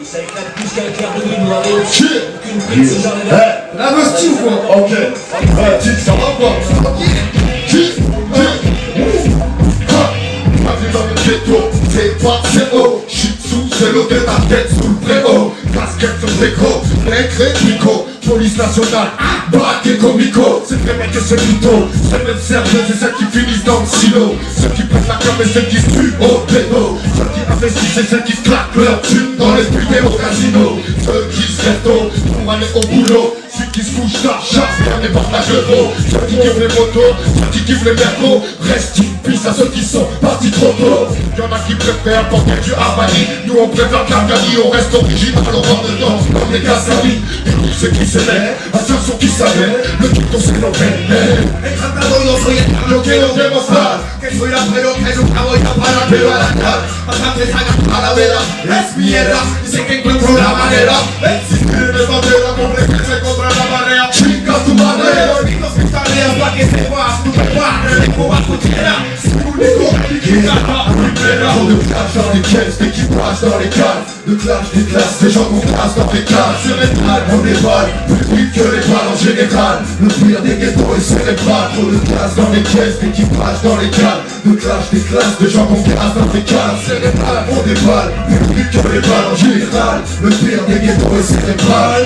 Ça éclate plus qu'un clair de lune, on va aller au-dessus. Aucune prise, ce genre de... La hostie ou quoi? Ok. Ça va pas? Dans le ghetto, c'est pas c'est haut. J'suis sous, c'est l'eau de ta tête sous le préau. Casquette sur déco, l'écré Nico. Police nationale, braqué comico. C'est vrai que c'est plutôt. C'est même sérieux, c'est celles qui finissent dans le silo. Ceux qui prennent la cam et celles qui se tuent au pédo. Ceux qui investissent et celles qui se claquent leur thune dans les putes et au casino. Ceux qui se rétaux pour aller au boulot. Ceux qui se couchent tard, chasse, bien les partages euros. Ceux qui kiffent les motos, ceux qui kiffent les mercos. Reste une piste à ceux qui sont partis trop tôt. Y'en a qui préfèrent porter du Armani. Nous on préfère Gargani, on reste original, on rentre dedans comme les Gazzani. Et tous ceux qui s'aimaient, attention qui savaient, le tuto c'est nos veines. El tratado yo soy el Lo quiero demostrar, que soy rapero que nunca voy a parar de barajar. Bastante sagas calavera, es mierda, dice que encuentro la manera. Existir de bandera, complejarse contra la marea. chinga tu madre. Bonitos cristaleas pa' que sepas, tu padre de Cuba cuchera. Único y capa primera. Trop de flash dans les caisses, d'équipage dans les cases. De clash, des classes, des gens qu'on classe dans les cases. C'est métal, on déballe, plus vite que les balles en général. Le pire des ghettos est cérébral. Trop de classe dans les caisses, d'équipage dans les cases. De clash, des classes, des gens qu'on classe dans les cases. Cérébral, on déballe, plus vite que les balles en général. Le pire des ghettos est cérébral.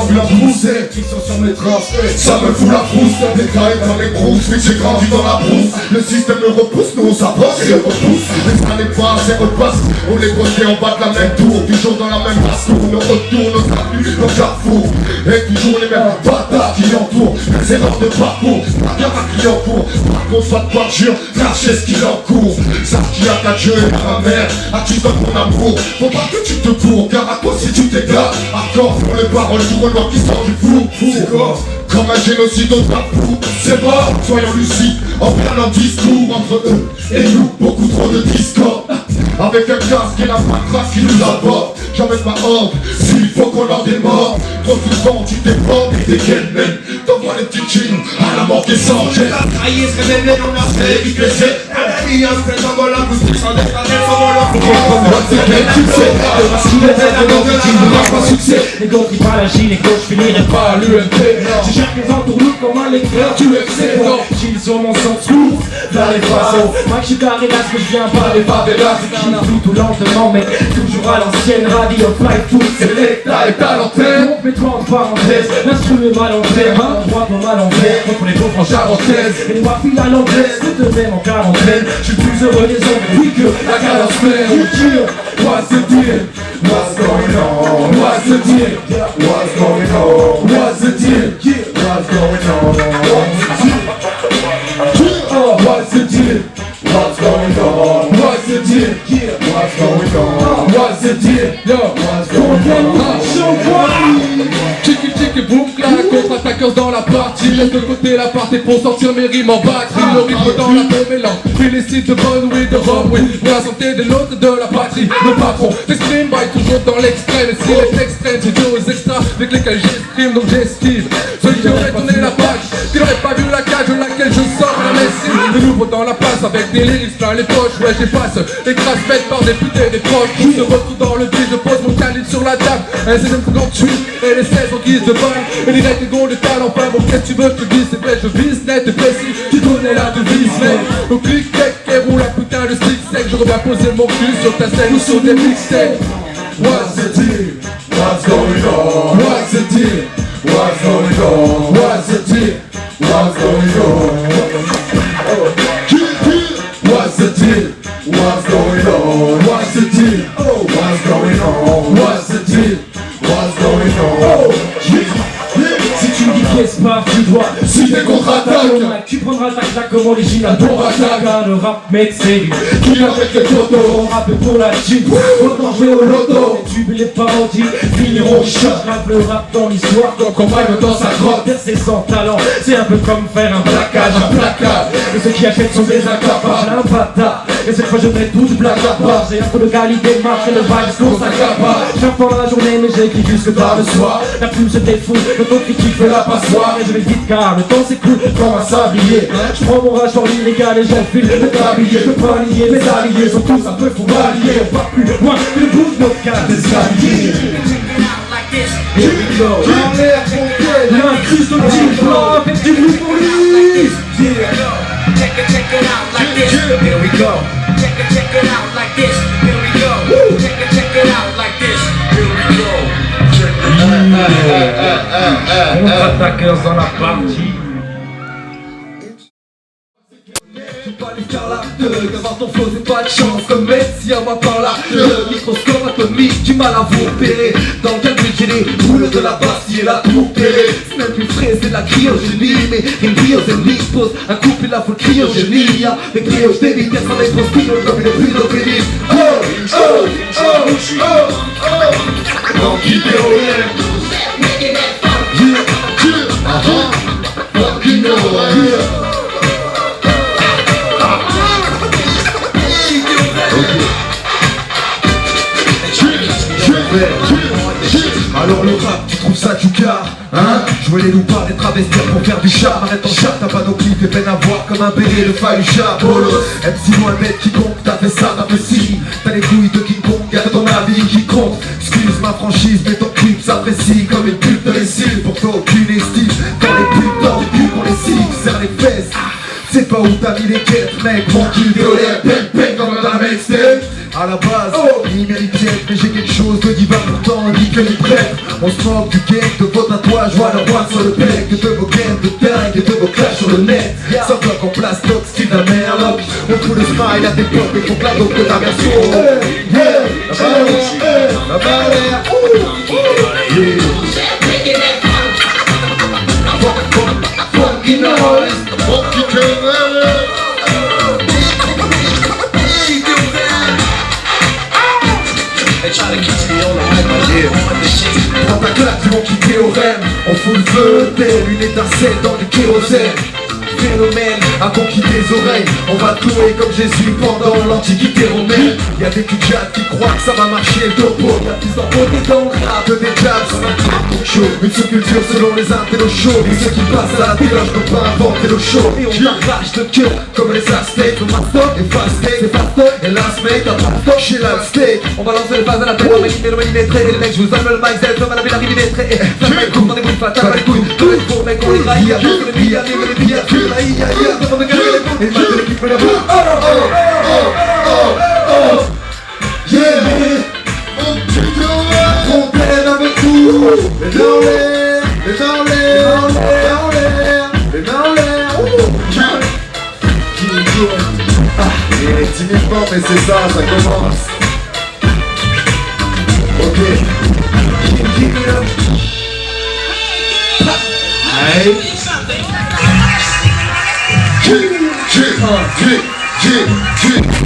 Blanc poussé, qui sont sur mes traces. Ça me fout la frousse, des grailles dans les brousses. Mais j'ai grandi dans la brousse. Le système me repousse, nous on s'approche et on repousse. Les années passent et repassent. On les postait en bas de la même tour. Toujours dans la même basse-cour. Nos retours, nos abus, nos carrefours. Et toujours les mêmes bâtards qui entourent. Les erreurs de parcours, pas bien à client pour. Par contre, pas de parjure, lâcher ce qu'il encourt. Ça qui a ta Dieu et à ma mère, à qui donne mon amour. Faut pas que tu te cours, car à toi si tu t'égares. Accord pour les paroles. Tout le qui sort du flou, c'est quoi? Comme un génocide au tabou. C'est pas, soyons lucides, en plein leur discours entre eux et nous, beaucoup trop de discord. Avec un casque et la patrace qui nous aborde. J'emmène ma horde, s'il faut qu'on leur démorde. Trop souvent tu débordes et t'es qu'elle même. T'envoies les petits jeans à la mort qui s'en jette. Las calles que venden una serie y crecer. Cada día enfrentando la justicia de esta vez somos los Les gars qui parlent à Gilles, les gars je finirai pas à l'UMP. J'ai chaque les entourloups comme un lecteur du FC. Gilles sur mon sens lourd, dans les façons. Moi je suis carré là, que je viens pas des favelas. J'écoute tout lentement, mais toujours à l'ancienne. Radio fly tout, c'est l'état est à l'antenne. Donc mets-toi en parenthèse, l'instrument est mal en terre. Droit pas mal en vert, contre les pauvres en charentaise. Et moi file à l'anglaise, tout de même en quarantaine. Je suis plus heureux des hommes, oui que la quarantaine. What's the deal? What's going on? What's the deal? What's going on? What's the deal? What's going on? What's the deal? What's going on? What's the deal? What's going on? What's the deal? Yo, what's going on? Chicky boom clac, contre-attaqueurs dans la partie. Laisse de côté la partie pour sortir mes rimes en batterie. Le rythme dans la tombe mélange. Félicite de bonne oui, de Rome, oui. Pour la santé de l'autre de la patrie. Le patron t'exprime, baille toujours dans l'extrême. Et s'il est extrême, c'est dû aux extras avec lesquels j'exprime, donc j'estime. Celui qui aurait tourné la page, qui n'aurait pas vu la cage de laquelle je sors la lessive. De nouveau dans la passe avec des lyrics plein les poches. Ouais, j'efface les crasses faites par des putes et des proches. Qui se retrouvent dans le vide, je pose mon calibre sur la table. Un 1638 et les 16 en guise de balle. Et les règles gonds de talent, enfin bon, qu'est-ce que tu veux que je te dise? C'est vrai, je vise net et précis, tu connais la devise, mec. Au clic, tech, et roule la putain de stick sec. Je reviens poser mon cul sur ta scène ou sur des mixtapes. What's the deal? What's going on? What's the deal? What's going on? What's the deal? What's going on? What's the deal? What's going on? What's the deal? Oh, what's going on? What's the deal? What's going on? Si tu me dis pièce par tu dois Si t'es contre-attaque, tu prendras ta claque comme original pour attaque. Le rap mec c'est lui qui avec les photos. On rappe pour la jeep, autant jouer au loto. Les tubes et les parodies finiront au shot. Rappe le rap dans l'histoire, Donc on va dans sa grotte. percer sans talent, c'est un peu comme faire un plaquage, un placard. Et ceux qui achètent sont des incapables, un bâtard. Et cette fois je mets tout, je blague à part. J'ai un peu de qualité, marche et le vibe qu'on s'accapare. J'apprends la journée mais j'écris jusque tard le soir. La plume se défoule, l'autocritique fait la passoire. Et je vais vite car le temps s'écoule, quand on va s'habiller. Je prends mon rage en lyrical et j'enfile le tablier. Je peux pas nier, mes alliés sont tous un peu fous alliés. Pas plus loin que le bout de notre carte des alliés. Here we go. L'incruste au petit blanc, faites du bruit pour lui. Check it out like this. Here we go. Check it out like this. Here we go. Check it out like this. Here we go. Contre-attaqueurs dans la partie. Pas les faire la teug, avoir ton flow c'est pas de chance. Comme Messi avoir par la teug. Microscope atomique, du mal à vous repérer. Dans le calcul j'ai les boules de la Bastille et la tour terrée. C'est même plus frais, c'est de la cryogénie. Mais une cryogénie pose un coup puis la foule cryogénie. Y'a des cryos des vitesses en les post-it comme il est plus d'opénisme. Oh, oh, oh, oh, oh. Dans qui t'es Alors le rap, tu trouves ça du car, hein? Jouer les loupards, les travestir pour faire du charme. Arrête ton chat, t'as pas nos clips, t'es peine à voir comme un béret, le Falucha. Polo, MC loin d'être quiconque, t'as fait ça, t'as fait ci. T'as les couilles de King Kong, y'a ton avis qui compte. Excuse ma franchise, mais ton clip s'apprécie comme une pute de lessive. Pour toi aucune estime, dans les putes, dans les pubs, on les cible, serre les fesses. C'est pas où t'as mis les quêtes, mec, tranquille, violette, bang bang comme dans la mixtape. À la base, il mérite piètre, mais j'ai quelque chose de divin pourtant, dit que les prêtres. On se moque du game, de vos tatouages, je vois le roi sur le bec. De vos games de dingue et de vos clashs sur le net. Sans bloc en place, d'autres style d'un merloc. On fout le smile à tes potes, mais faut que la dope de ta version. La barrière, funky noise, funky dans ta classe, ils vont quitter au rêve. On fout le feu, telle une étincelle dans du kérosène. Phénomène a conquis tes oreilles. On va te louer comme Jésus pendant l'antiquité romaine. Y'a des cujates qui croient que ça va marcher le topo. Y'a plus d'empotés dans le rap, de des jabs sur un trap show. Une sous-culture selon les intellos chauds. Et ceux qui passent à la téloge n'ont pas inventé le show. Et on arrache le cœur comme les Aztèques. Le master et fast take, c'est fast talk. Et last mate, t'as pas stock chez l'Aztèque. On va lancer les phases à la tête, on va imiter le millimétré. Et les mecs, je vous allume le mic, c'est comme à la ville millimétré. Et ça fait le coup, dans des bruits fatales, pas les couilles. Tous les fours, mec, on les raille. Y'a que les billes, les billes, aïe, aïe, aïe, devant de galer les bouts. Et le match de l'équipe, la boue. Oh, oh, oh, oh, oh, yeah. Fontaine avec tout. Les mains en l'air, les mains en l'air, les mains en l'air. Il est timidement, mais c'est ça, ça commence. Ok. Aïe.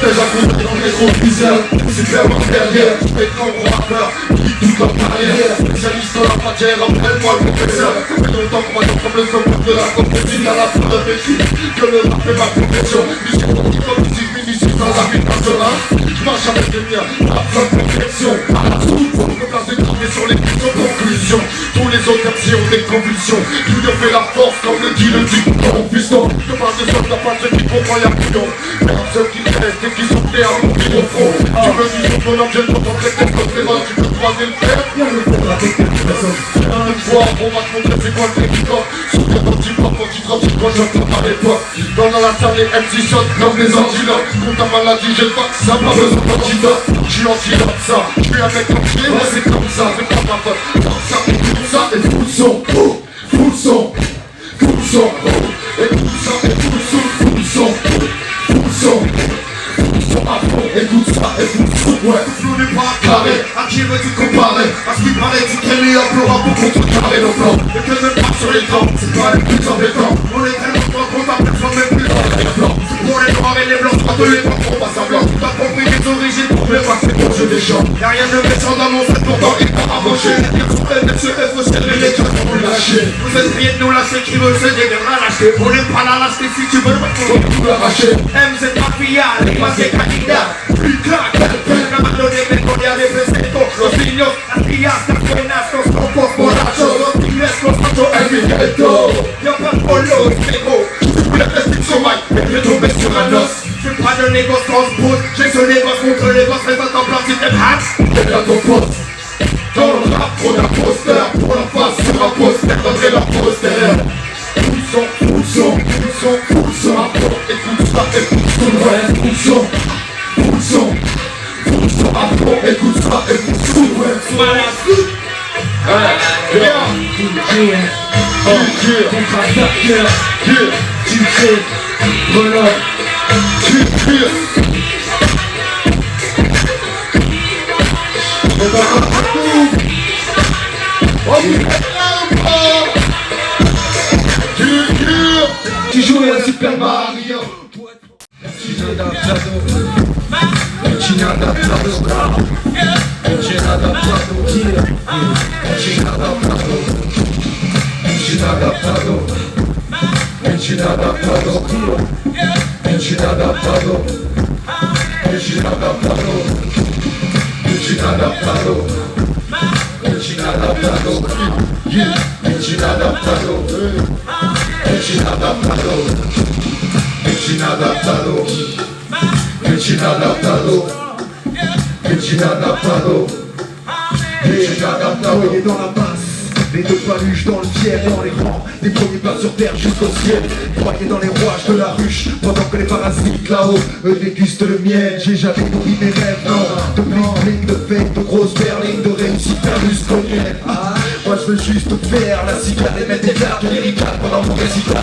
Déjà compris dans les gros bizarres. C'est clairement derrière. Et quand on rappeur, qui toute leur carrière. Spécialiste dans la matière, appelle-moi le professeur. Mais longtemps qu'on va comme le somme de la compétition. À la fin de vécu, que le rap est ma profession. Musique comme musique minuscule dans la vie nationale. Je marche avec les miens, à plein de perfection. À la soupe, pour me placer travailler sur les questions conclusion. Tous les autres MC ont des convulsions. L'union fait la force comme le dit le type. Mon piston, je parle de sorte, pas ceux qui comprennent la couillon. Mais ceux qui restent et qui sont prêts à monter au front. Tu veux du son, ton objet, ton complexe, ton terrain, tu peux croiser le fer. Viens le faire avec tes personnes. Une fois, on va te montrer c'est quoi le technique. Sous tes petits propres, quand tu drops, c'est quoi j'entends à l'époque. Dans la salle, les MC sautent comme des antilotes. Contre ta maladie, j'ai le vaccin, pas besoin d'antidote. Je suis antidote, ça. Je suis avec un pied, moi c'est comme ça, c'est pas ma faute. Comme ça, et tout ça, et tout le son. Tout le son. Tout le son. Et tout ça, et tout le son. Tout le son. Tout le son. Écoute ça, écoute ça, ouais. Flou n'est pas carré, à qui veux-tu comparer? À ce qui paraît, tu crées les pour un pour contrecarrer nos plans. Et que ne pas sur les temps, c'est pas les plus embêtants. On est tellement fort qu'on t'appelle sans même plus dans les plans. Pour les noirs et les blancs, pas de l'époque, on passe à blanc. T'as compris les origines, pour les passer pour jeu des gens. Y'a rien de méchant dans mon fait, pourtant il t'a embauché. Y'a son peine, SEF, au ciel, et les gars, on l'a lâcher. Vous êtes bien de nous lâcher, qui veut se dégager lâcher. On n'aime pas la lâcher, si tu veux, Faut tout l'arracher. MZ Mafia, les masses candidats. Plus claque, plus abandonné, mais qu'on y a des presentos. Los niños, las tías, las buenas, los copos borrachos, los tigres, los machos, el Miguelito. Y'a pas de polo, frérot. La restriction Mike, je tombé sur un os. Je fais pas de négoce transpose. J'ai ce négoce contre les gosses, fais pas ton plan si t'es hacks. T'es là ton poste. Dans le rap, trop d'imposteurs. Pour la face sur un poster, donnerai leur poster. Poussons, poussons, poussons, poussons. Rapport, écoute ça, écoute son ouais. Poussons, poussons, poussons. Rapport, écoute ça, écoute son ouais. Contre-attaqueur, tu sais, voilà. Tu joues à Super Mario. Petit adaptado. Petit adaptado. Petit adaptado. Petit adaptado. Petit adaptado. Petit adaptado. Petit adaptado. Petit adaptado. Petit adaptado. Petit adaptado. Petit adaptado. Petit adaptado. Petit adaptado. Petit adaptado. Petit adaptado. Petit adaptado. Il est dans la masse. Les deux paluches dans le ciel, dans les rangs, des premiers pas sur terre jusqu'au ciel. Broyés dans les rouages de la ruche, pendant que les parasites là-haut dégustent le miel. J'ai jamais nourri mes rêves, non. De bling-bling, de fake, de grosses berlines, de réussite plus cognac. Moi je veux juste faire la cigare et mettre des cartes lyriques pendant mon récital.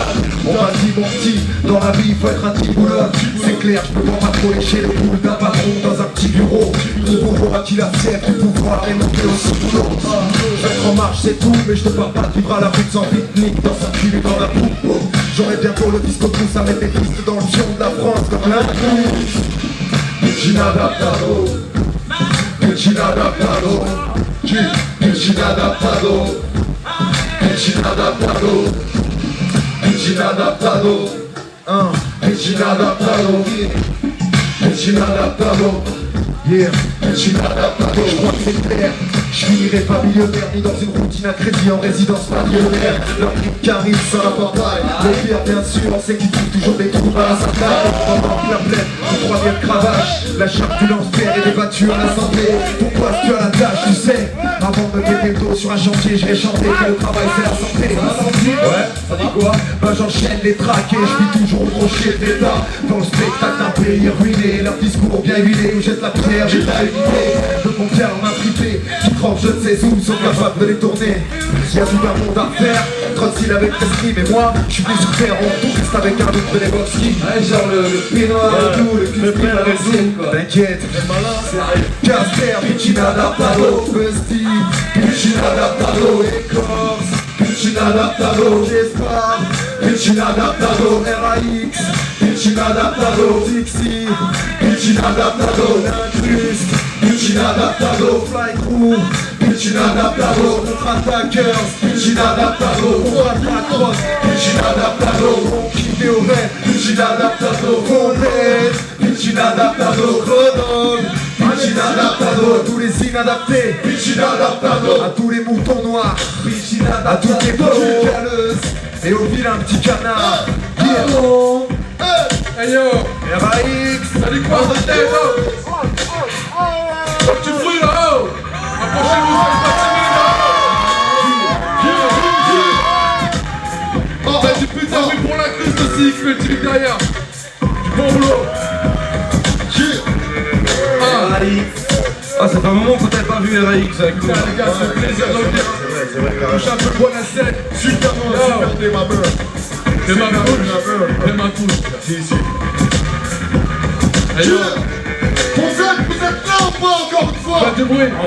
On m'a dit mon petit, dans la vie il faut être un petit boulot. C'est clair, je peux pas trop lécher le boule d'un patron dans un petit bureau. Le pouvoir a-t-il la fièvre du pouvoir et monter au boulot. Être en marche c'est tout, mais je te parle pas de vivre à la rue sans rythmique dans un cul et dans la poupe. J'aurais bientôt le disco tous à mettre des pistes dans le pion de la France comme la pousse. Petit adaptado. Petit adaptado. Petit adaptado. Petit adaptado. Petit adaptado. Petit adaptado. Petit adaptado. Yeah, petit adaptado. Je crois que c'est clair. Je finirai pas millionnaire ni dans une routine à crédit en résidence pavillonnaire. Leur trip carré sans la portail. Le pire bien sûr, on sait qu'ils trouvent toujours des trous à sa taille. Pendant que la plaine, le troisième cravache. La chape du lance-pierre est débattue à l'assemblée. Pourquoi tu as la tâche, tu sais. Avant de me mettre le dos sur un chantier, je vais chanter que le travail c'est la santé. Ouais, ça dit quoi? Bah j'enchaîne les tracks et je vis toujours au crochet de l'État. Dans le spectacle d'un pays ruiné, leur discours bien huilé. Où jette la pierre, j'ai pas évité de mon cœur m'intriper. Je ne sais où, sont capables de les tourner. Y'a tout un monde à faire, 36 avec l'esprit. Mais moi, je suis venu sur terre en touriste avec un look de Lebowski. Ouais, genre le pénoir et tout, le cul avec tout. T'inquiète, Casper, Pichi adaptado, Busty, Pichi adaptado, Écorce, Pichi adaptado, Espoir, Pichi adaptado, RAX, Pichi adaptado, Dixie, Pichi adaptado, Incruste. Pichi adaptado, fly crew, Pichi adaptado, contre-attaqueurs, Pichi adaptado, contre-attaqueurs, Pichi adaptado, Kické au vent, Pichi adaptado, Fondette, Pichi adaptado, Grenoble, Pichi adaptado, à tous les inadaptés, Pichi adaptado, à tous les moutons noirs, Pichi adaptado, à toutes les petites caleuses, et au vilain petit canard, Pierrot, hey yo, RAX, salut quoi, tu bruit là-haut. Approchez-vous, c'est pas timide là. Oh, du putain, oui pour la crise aussi, que le truc derrière. Du bon boulot. Ah, ça fait un moment qu'on t'avait pas vu RAX avec nous. Les gars, c'est un plaisir de revenir. C'est vrai, touche un peu le bon assiette. Super, super, t'es ma meuf. T'es ma meuf. T'es ma couche. Si. Allez, vous êtes là ou pas encore une fois? Pas de bruit. On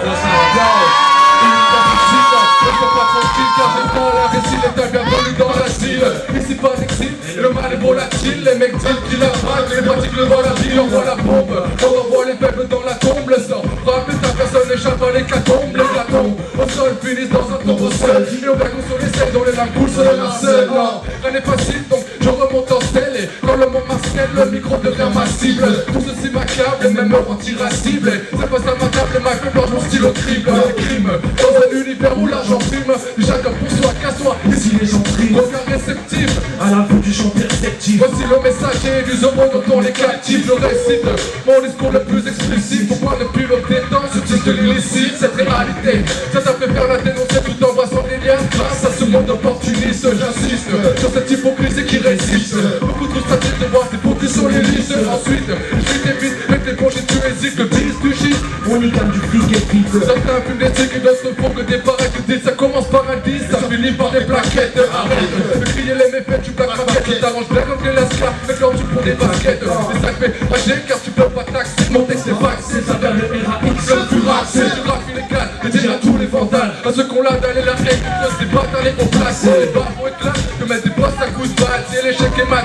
va pas tranquille car j'ai pas la récile. T'as bien connu dans la style. Ici pas d'exil, le mal est volatile. Les mecs disent qu'il a drague, les pratiques le dans la ville. On voit la bombe, on envoie les peuples dans la tombe. Le sang frappe et ta personne échappe à l'hécatombe. Les atomes au sol finissent dans un tombeau seul. Et on va consoler celles dont les ça me coule sur les nacelles. Non, rien n'est facile donc je remonte en stèle. Et quand le monde m'harcèle, le micro devient ma cible. Tout ceci m'accable et même me rend irascible. C'est pas ça ma table, ma feuille blanche, mon stylo crible. Les crimes dans un univers où l'argent prime. Chacun pour soi, qu'à soi, ici les gens triment. Regard réceptif À la vue du chant perceptif. voici le messager du zomo dont on les captive. Je récite mon discours le plus explicite. Pourquoi ne plus le détendre ce titre de l'illicite. Cette réalité, ça t'a fait faire la dénoncer tout en brassant des liens. Grâce à ce monde opportuniste, j'insiste sur cette hypocrisie qui résiste. Beaucoup trop statique de voir tes potés sur les listes. Ensuite, je t'évite, mets tes plongées, tu hésites. Le bis du shit, On y gagne du flic et vite. certains fument des tics et d'autres ne font que des paraquettes. Ça commence par un 10, ça finit par des plaquettes. Arrête de crier les méfaits, tu plaques ma quête. Tu t'arranges bien comme des lascars, mais quand tu prends des baskets. Et ça fait rager car tu peux pas taxer. Mon texte est vaccé, ça vient le RAX. Le plus raxé, tu graphes illégal, et déjà tous les vandales. À ceux qu'on l'a d'aller la haine, des bâtards les haut placés. Les barres vont éclater, que mettre des postes à coups de balle. C'est l'échec et mat,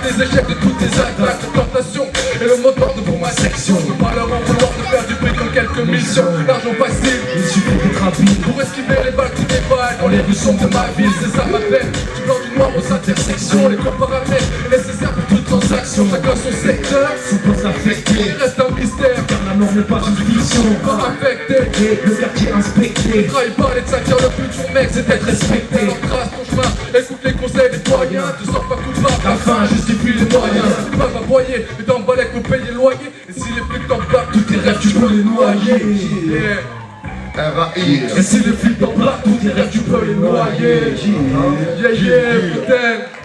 les échecs de toutes tes attaques. La tentation et le moteur de pour ma section. Je peux pas leur en vouloir de faire du prix dans quelques missions. L'argent facile, Il suffit d'être habile. pour esquiver les balles qui dévalent dans les rues sombres de ma ville, c'est ça ma peine. Du blanc du noir aux intersections, les paramètres nécessaires pour toute transaction. Chacun son secteur, Son poste affecté. il reste un mystère. Car la mort n'est pas une fiction. Pas affecté, Et le quartier inspecté. trahis pas les sacs, le but de ton mec c'est d'être respecté. Alors trace ton chemin, écoute les conseils des doyens. Tu sors pas coupable, la fin justifie les moyens. Tu vas m'aboyer, mais dans le balai pour payer le loyer. Et si les flics t'embarquent, tous tes rêves tu peux les noyer. Yeah. R.A.I. Et si les flics t'embarquent, tous tes rêves tu peux les noyer. Yeah, yeah, putain.